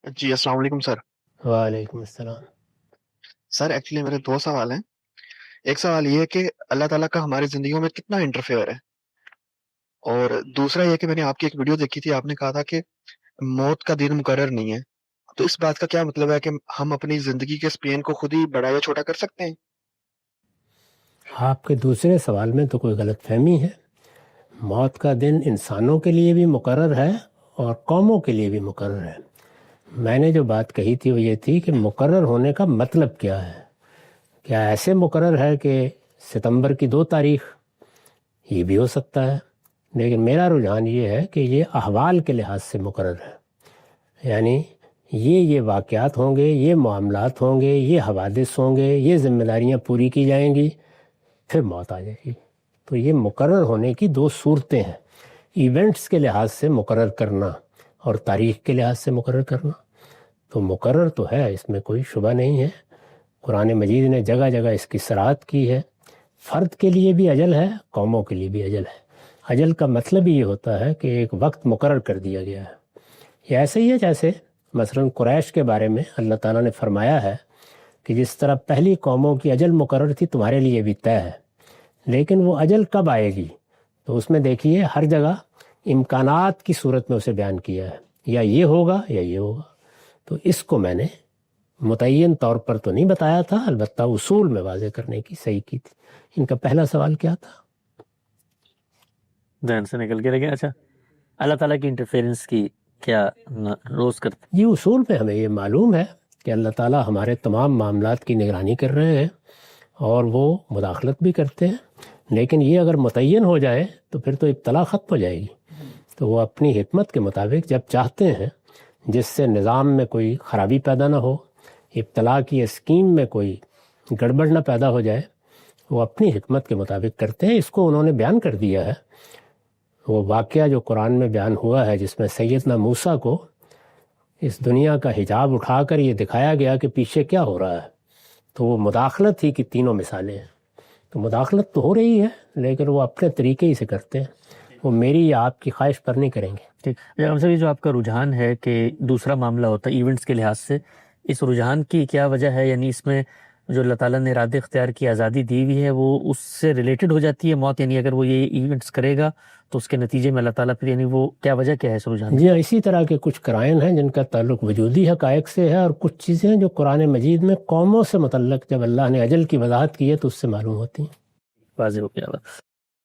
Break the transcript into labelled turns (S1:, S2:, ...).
S1: جی السلام علیکم سر.
S2: وعلیکم السلام.
S1: سر ایکچولی میرے دو سوال ہیں. ایک سوال یہ ہے کہ اللہ تعالیٰ کا ہماری زندگیوں میں کتنا انٹرفیئر ہے، اور دوسرا یہ کہ میں نے آپ کی ایک ویڈیو دیکھی تھی، آپ نے کہا تھا کہ موت کا دن مقرر نہیں ہے. تو اس بات کا کیا مطلب ہے کہ ہم اپنی زندگی کے اسپین کو خود ہی بڑا یا چھوٹا کر سکتے ہیں؟
S2: آپ کے دوسرے سوال میں تو کوئی غلط فہمی ہے. موت کا دن انسانوں کے لیے بھی مقرر ہے اور قوموں کے لیے بھی مقرر ہے. میں نے جو بات کہی تھی وہ یہ تھی کہ مقرر ہونے کا مطلب کیا ہے. کیا ایسے مقرر ہے کہ ستمبر کی 2 تاریخ؟ یہ بھی ہو سکتا ہے، لیکن میرا رجحان یہ ہے کہ یہ احوال کے لحاظ سے مقرر ہے. یعنی یہ واقعات ہوں گے، یہ معاملات ہوں گے، یہ حوادث ہوں گے، یہ ذمہ داریاں پوری کی جائیں گی، پھر موت آ جائے گی. تو یہ مقرر ہونے کی 2 صورتیں ہیں، ایونٹس کے لحاظ سے مقرر کرنا اور تاریخ کے لحاظ سے مقرر کرنا. تو مقرر تو ہے، اس میں کوئی شبہ نہیں ہے. قرآن مجید نے جگہ جگہ اس کی صراحت کی ہے. فرد کے لیے بھی اجل ہے، قوموں کے لیے بھی اجل ہے. اجل کا مطلب یہ ہوتا ہے کہ ایک وقت مقرر کر دیا گیا ہے. یہ ایسے ہی ہے جیسے مثلا قریش کے بارے میں اللہ تعالیٰ نے فرمایا ہے کہ جس طرح پہلی قوموں کی اجل مقرر تھی تمہارے لیے بھی طے ہے، لیکن وہ اجل کب آئے گی؟ تو اس میں دیکھیے ہر جگہ امکانات کی صورت میں اسے بیان کیا ہے، یا یہ ہوگا یا یہ ہوگا. تو اس کو میں نے متعین طور پر تو نہیں بتایا تھا، البتہ اصول میں واضح کرنے کی صحیح کی تھی. ان کا پہلا سوال کیا تھا؟
S3: ذہن سے نکل کے. لیکن اچھا، اللہ تعالیٰ کی انٹرفیرنس کی کیا روز کرتے؟
S2: یہ اصول میں ہمیں یہ معلوم ہے کہ اللہ تعالیٰ ہمارے تمام معاملات کی نگرانی کر رہے ہیں اور وہ مداخلت بھی کرتے ہیں، لیکن یہ اگر متعین ہو جائے تو پھر تو ابتلا ختم ہو جائے گی. تو وہ اپنی حکمت کے مطابق جب چاہتے ہیں جس سے نظام میں کوئی خرابی پیدا نہ ہو، ابتلا کی اسکیم میں کوئی گڑبڑ نہ پیدا ہو جائے، وہ اپنی حکمت کے مطابق کرتے ہیں. اس کو انہوں نے بیان کر دیا ہے. وہ واقعہ جو قرآن میں بیان ہوا ہے جس میں سیدنا موسیٰ کو اس دنیا کا حجاب اٹھا کر یہ دکھایا گیا کہ پیچھے کیا ہو رہا ہے، تو وہ مداخلت ہی کی تینوں مثالیں ہیں. تو مداخلت تو ہو رہی ہے لیکن وہ اپنے طریقے ہی سے کرتے ہیں، وہ میری یا آپ کی خواہش پر نہیں کریں گے.
S3: ٹھیک. ہم سب یہ جو آپ کا رجحان ہے کہ دوسرا معاملہ ہوتا ہے ایونٹس کے لحاظ سے، اس رجحان کی کیا وجہ ہے؟ یعنی اس میں جو اللہ تعالیٰ نے ارادے اختیار کی آزادی دی ہوئی ہے وہ اس سے ریلیٹڈ ہو جاتی ہے موت؟ یعنی اگر وہ یہ ایونٹس کرے گا تو اس کے نتیجے میں اللہ تعالیٰ پھر یعنی وہ کیا وجہ کیا ہے اس رجحان؟
S2: جی ہاں، اسی طرح کے کچھ قرائن ہیں جن کا تعلق وجودی حقائق سے ہے، اور کچھ چیزیں جو قرآن مجید میں قوموں سے متعلق جب اللہ نے اجل کی وضاحت کی ہے تو اس سے معلوم ہوتی ہیں.
S3: واضح ہو گیا.